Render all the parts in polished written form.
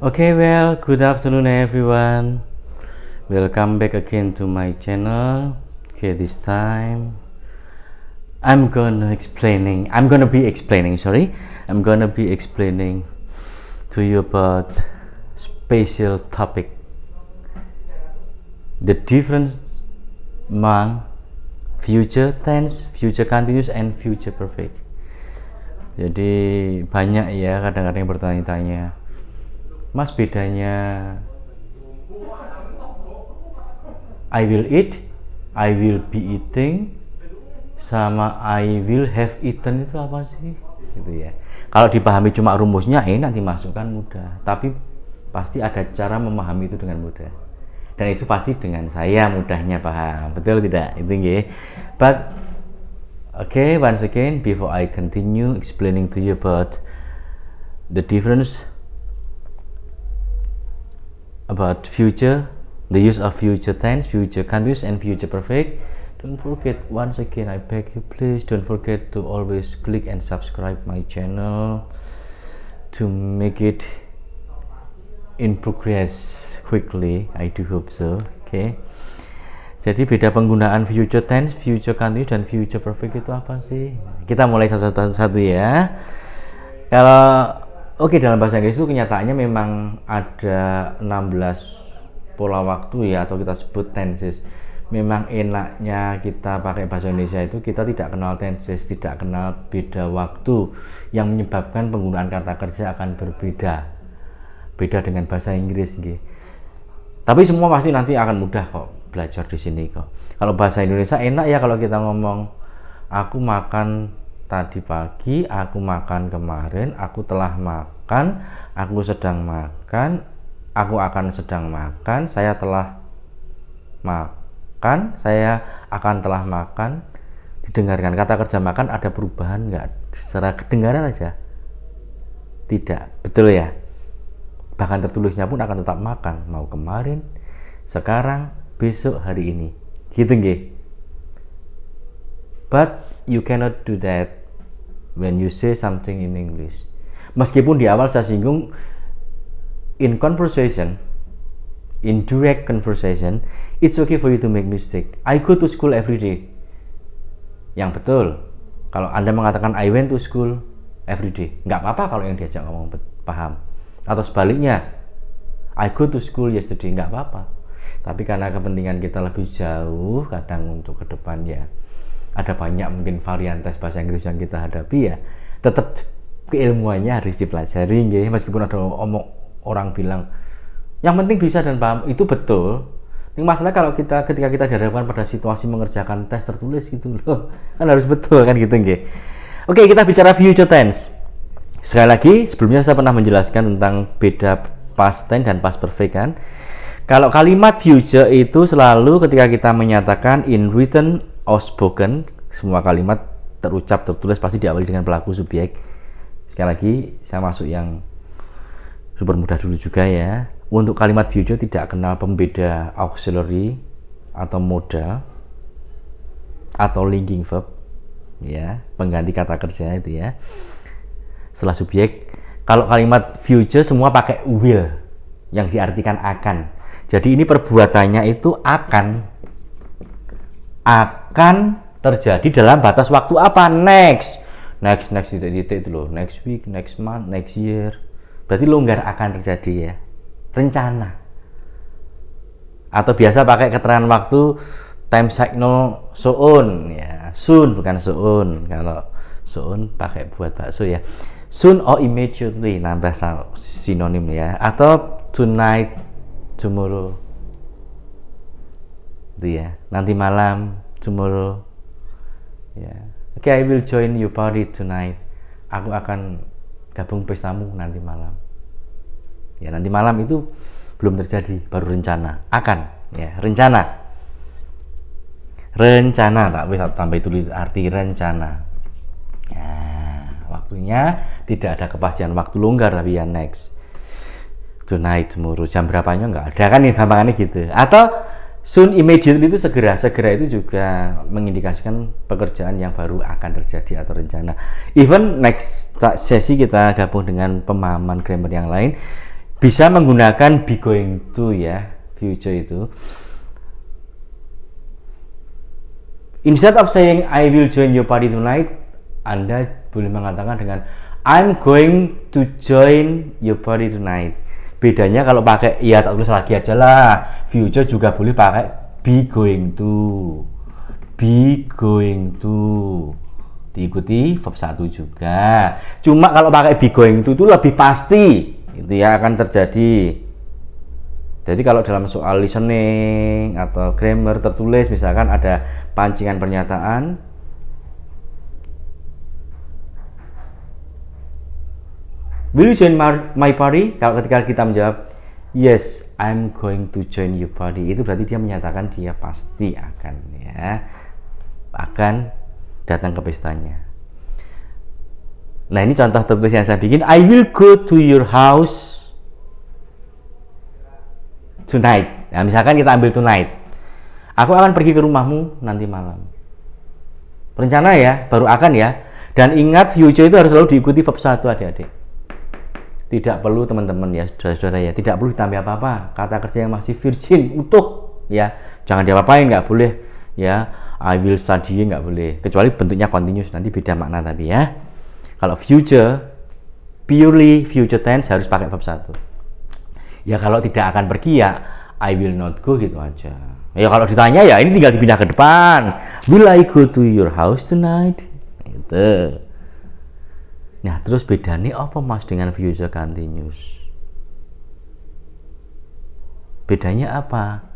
Okay, well, good afternoon everyone. Welcome back again to my channel. Okay, this time I'm gonna be explaining to you about special topic. The difference among future tense, future continuous, and future perfect. Jadi banyak ya kadang-kadang yang bertanya-tanya, Mas, bedanya I will eat, I will be eating, sama I will have eaten itu apa sih? Gitu ya. Kalau dipahami cuma rumusnya enak dimasukkan mudah, tapi pasti ada cara memahami itu dengan mudah. Dan itu pasti dengan saya mudahnya paham, betul tidak? Itu nggih. But okay, once again, before I continue explaining to you about the difference about future, the use of future tense, future continuous, and future perfect, don't forget, once again I beg you, please don't forget to always click and subscribe my channel to make it in progress quickly. I do hope so. Okay, jadi beda penggunaan future tense, future continuous, dan future perfect itu apa sih? Kita mulai satu-satu ya. Kalau dalam bahasa Inggris itu kenyataannya memang ada 16 pola waktu ya, atau kita sebut tenses. Memang enaknya kita pakai bahasa Indonesia itu kita tidak kenal tenses, tidak kenal beda waktu, yang menyebabkan penggunaan kata kerja akan beda dengan bahasa Inggris gitu. Tapi semua pasti nanti akan mudah kok belajar di sini kok. Kalau bahasa Indonesia enak ya kalau kita ngomong, aku makan tadi pagi, aku makan kemarin, aku telah makan, aku sedang makan, aku akan sedang makan, saya telah makan, saya akan telah makan. Didengarkan kata kerja makan ada perubahan nggak secara kedengaran aja? Tidak, betul ya? Bahkan tertulisnya pun akan tetap makan, mau kemarin, sekarang, besok, hari ini, gitu nggih. But you cannot do that when you say something in English. Meskipun di awal saya singgung, in conversation, in direct conversation, it's okay for you to make mistake. I go to school every day. Yang betul. Kalau Anda mengatakan I went to school every day, nggak apa-apa kalau yang diajak ngomong paham. Atau sebaliknya, I go to school yesterday, nggak apa-apa. Tapi karena kepentingan kita lebih jauh, kadang untuk ke depan ya, ada banyak mungkin varian tes bahasa Inggris yang kita hadapi ya, tetap keilmuannya harus dipelajari nggih. Meskipun ada orang bilang yang penting bisa dan paham, itu betul. Ini masalah kalau ketika kita dihadapkan pada situasi mengerjakan tes tertulis gitu loh, kan harus betul kan gitu nggih. Oke, kita bicara future tense. Sekali lagi, sebelumnya saya pernah menjelaskan tentang beda past tense dan past perfect kan. Kalau kalimat future itu selalu ketika kita menyatakan in written or spoken, semua kalimat terucap tertulis pasti diawali dengan pelaku subjek. Sekali lagi saya masuk yang super mudah dulu juga ya. Untuk kalimat future tidak kenal pembeda auxiliary atau modal atau linking verb ya, pengganti kata kerja itu ya. Setelah subjek, kalau kalimat future semua pakai will yang diartikan akan. Jadi ini perbuatannya itu akan terjadi dalam batas waktu apa? Next titik-titik itu loh, next week, next month, next year. Berarti longgar akan terjadi ya, rencana. Atau biasa pakai keterangan waktu time signal soon ya, soon bukan soon. Kalau soon pakai buat bakso ya, soon or immediately, nambah sinonim ya. Atau tonight, tomorrow itu ya, nanti malam, tomorrow ya. Oke, I will join your party tonight, aku akan gabung pestamu nanti malam ya. Nanti malam itu belum terjadi, baru rencana, akan ya, rencana tak bisa tambah tulis arti rencana ya. Waktunya tidak ada kepastian waktu longgar, tapi ya next, tonight, tomorrow, jam berapanya nggak ada kan, ya gampangannya gitu. Atau soon, immediately itu segera itu juga mengindikasikan pekerjaan yang baru akan terjadi atau rencana. Even next sesi kita gabung dengan pemahaman grammar yang lain, bisa menggunakan be going to ya, future itu. Instead of saying I will join your party tonight, Anda boleh mengatakan dengan I'm going to join your party tonight. Bedanya kalau pakai ya tak tulis lagi aja lah. Future juga boleh pakai be going to. Be going to. Diikuti verb 1 juga. Cuma kalau pakai be going to itu lebih pasti itu ya akan terjadi. Jadi kalau dalam soal listening atau grammar tertulis misalkan ada pancingan pernyataan, will you join my party? Kalau ketika kita menjawab yes, I'm going to join your party, itu berarti dia menyatakan dia pasti akan datang ke pestanya. Nah, ini contoh tertulis yang saya bikin. I will go to your house tonight. Nah, misalkan kita ambil tonight. Aku akan pergi ke rumahmu nanti malam. Rencana ya, baru akan ya. Dan ingat future itu harus selalu diikuti verb 1 adik-adik. Tidak perlu teman-teman ya, saudara-saudara ya, tidak perlu ditambah apa-apa. Kata kerja yang masih virgin, utuh ya. Jangan diapa-apain, nggak boleh ya. I will study nggak boleh. Kecuali bentuknya continuous, nanti beda makna tapi ya. Kalau future, purely future tense harus pakai verb 1. Ya kalau tidak akan pergi ya I will not go gitu aja. Ya kalau ditanya ya ini tinggal dipindah ke depan. Will I go to your house tonight? Gitu. Nah terus bedanya apa mas dengan future continuous? Bedanya apa?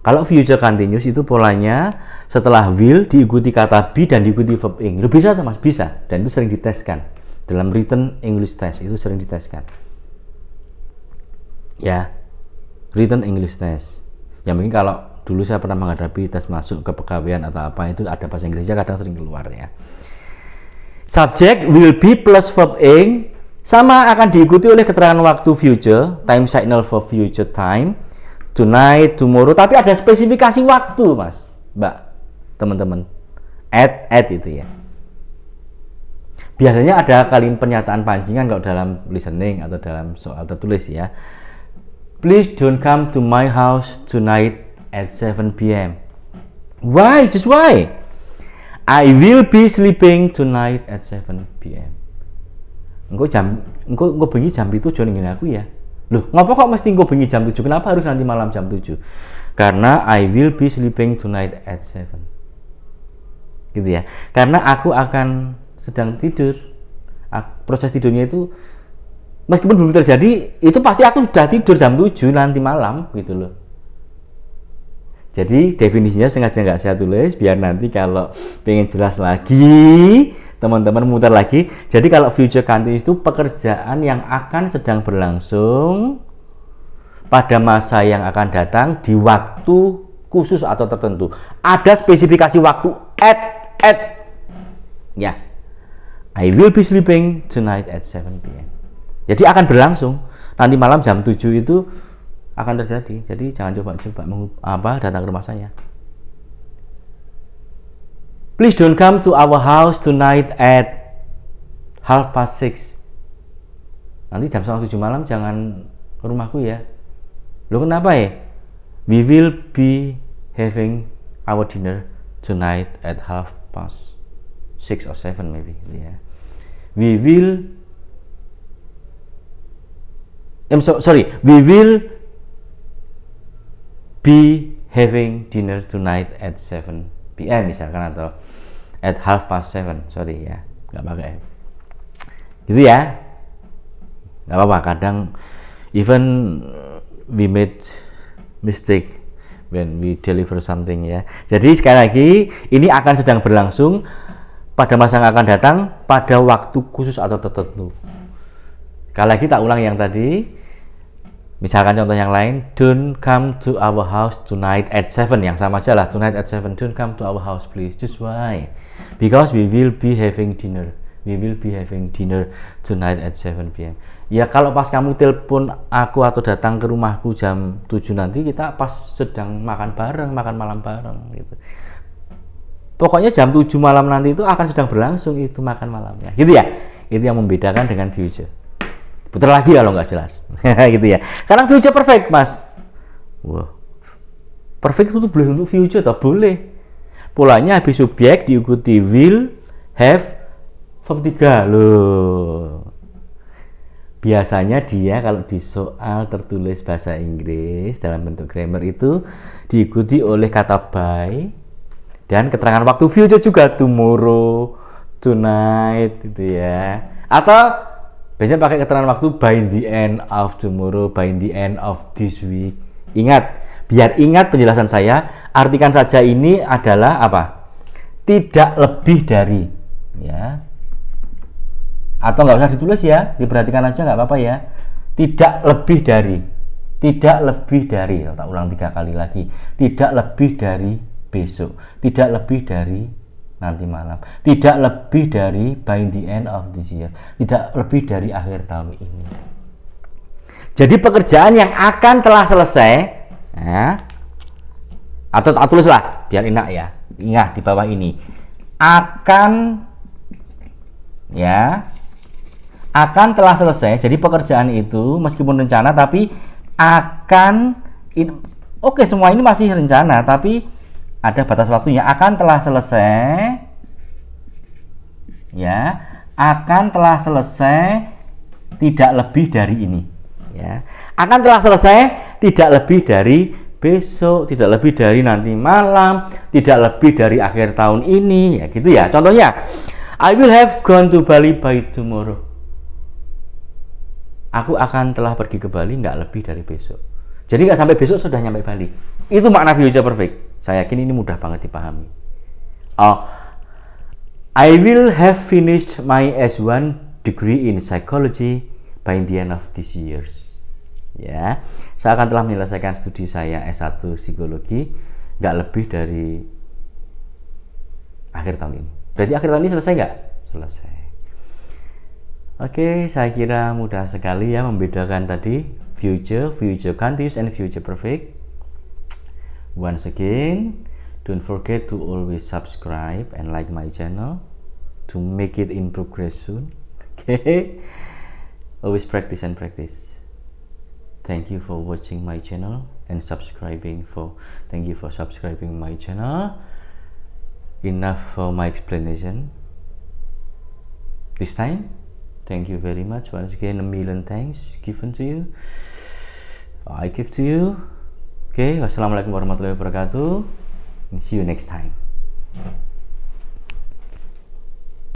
Kalau future continuous itu polanya setelah will diikuti kata be dan diikuti verb ing. Lebih bisa mas? Bisa. Dan itu sering diteskan. Dalam written English test itu sering diteskan. Ya, written English test. Ya mungkin kalau dulu saya pernah menghadapi tes masuk ke pegawaian atau apa itu ada bahasa Inggrisnya kadang sering keluar ya. Subject will be plus verb ing sama akan diikuti oleh keterangan waktu future, time signal for future time, tonight, tomorrow. Tapi ada spesifikasi waktu mas, mbak, teman-teman. At itu ya. Biasanya ada kalimat pernyataan pancingan kalau dalam listening atau dalam soal tertulis ya. Please don't come to my house tonight at 7 p.m. Why? Just why? I will be sleeping tonight at 7 p.m. Engko bengi jam 7 aja ning aku ya. Loh, ngapa kok mesti engko bengi jam 7? Kenapa harus nanti malam jam 7? Karena I will be sleeping tonight at 7. Gitu ya. Karena aku akan sedang tidur. Proses tidurnya itu meskipun belum terjadi, itu pasti aku sudah tidur jam 7 nanti malam gitu loh. Jadi definisinya sengaja nggak saya tulis biar nanti kalau pengen jelas lagi teman-teman muter lagi. Jadi kalau future continuous itu pekerjaan yang akan sedang berlangsung pada masa yang akan datang di waktu khusus atau tertentu. Ada spesifikasi waktu at ya. I will be sleeping tonight at 7 p.m. Jadi akan berlangsung nanti malam jam 7 itu akan terjadi. Jadi jangan coba datang ke rumah saya. Please don't come to our house tonight at 6:30. Nanti jam 7 malam jangan ke rumahku ya. Loh kenapa ya? We will be having our dinner tonight at 6:30 or 7 maybe ya. We will we will be having dinner tonight at 7 p.m. misalkan atau at 7:30, sorry ya, nggak pakai gitu ya, nggak apa-apa. Kadang even we made mistake when we deliver something ya. Jadi sekali lagi ini akan sedang berlangsung pada masa yang akan datang pada waktu khusus atau tertentu. Sekali lagi tak ulang yang tadi. Misalkan contoh yang lain, don't come to our house tonight at 7, yang sama aja lah, tonight at 7, don't come to our house please. Just why? Because we will be having dinner. We will be having dinner tonight at 7 p.m. Ya kalau pas kamu telepon aku atau datang ke rumahku jam 7 nanti, kita pas sedang makan bareng, makan malam bareng gitu. Pokoknya jam 7 malam nanti itu akan sedang berlangsung itu makan malamnya. Gitu ya. Itu yang membedakan dengan future. Putar lagi kalau nggak jelas. Gitu ya. Sekarang future perfect, Mas. Wah. Perfect itu boleh untuk future atau boleh. Polanya habis subjek diikuti will, have, verb 3 loh. Biasanya dia kalau di soal tertulis bahasa Inggris dalam bentuk grammar itu diikuti oleh kata by dan keterangan waktu future juga, tomorrow, tonight gitu ya. Atau biasanya pakai keterangan waktu by the end of tomorrow, by the end of this week. Ingat, biar ingat penjelasan saya, artikan saja ini adalah apa? Tidak lebih dari, ya. Atau nggak usah ditulis ya, diperhatikan aja nggak apa-apa ya. Tidak lebih dari, tidak lebih dari. Tak ulang 3 kali lagi. Tidak lebih dari besok, tidak lebih dari nanti malam, tidak lebih dari by the end of this year, tidak lebih dari akhir tahun ini. Jadi pekerjaan yang akan telah selesai, ya, atau tak tulislah biar enak ya. Ingat di bawah ini akan, ya, akan telah selesai. Jadi pekerjaan itu meskipun rencana tapi akan oke, semua ini masih rencana tapi ada batas waktunya. Akan telah selesai, ya, akan telah selesai tidak lebih dari ini, ya. Akan telah selesai tidak lebih dari besok, tidak lebih dari nanti malam, tidak lebih dari akhir tahun ini, ya gitu ya. Contohnya, I will have gone to Bali by tomorrow. Aku akan telah pergi ke Bali nggak lebih dari besok. Jadi nggak sampai besok sudah nyampe Bali. Itu makna future perfect. Saya yakin ini mudah banget dipahami. I will have finished my S1 degree in psychology by the end of this year. Ya, saya akan telah menyelesaikan studi saya S1 psikologi nggak lebih dari akhir tahun ini. Berarti akhir tahun ini selesai nggak? Selesai. Oke, saya kira mudah sekali ya membedakan tadi future, future continuous, and future perfect. Once again, don't forget to always subscribe and like my channel to make it in progress soon. Okay, always practice and practice. Thank you for watching my channel and thank you for subscribing my channel. Enough for my explanation this time. Thank you very much. Once again, a million thanks given to you. I give to you. Okay, wassalamualaikum warahmatullahi wabarakatuh. See you next time.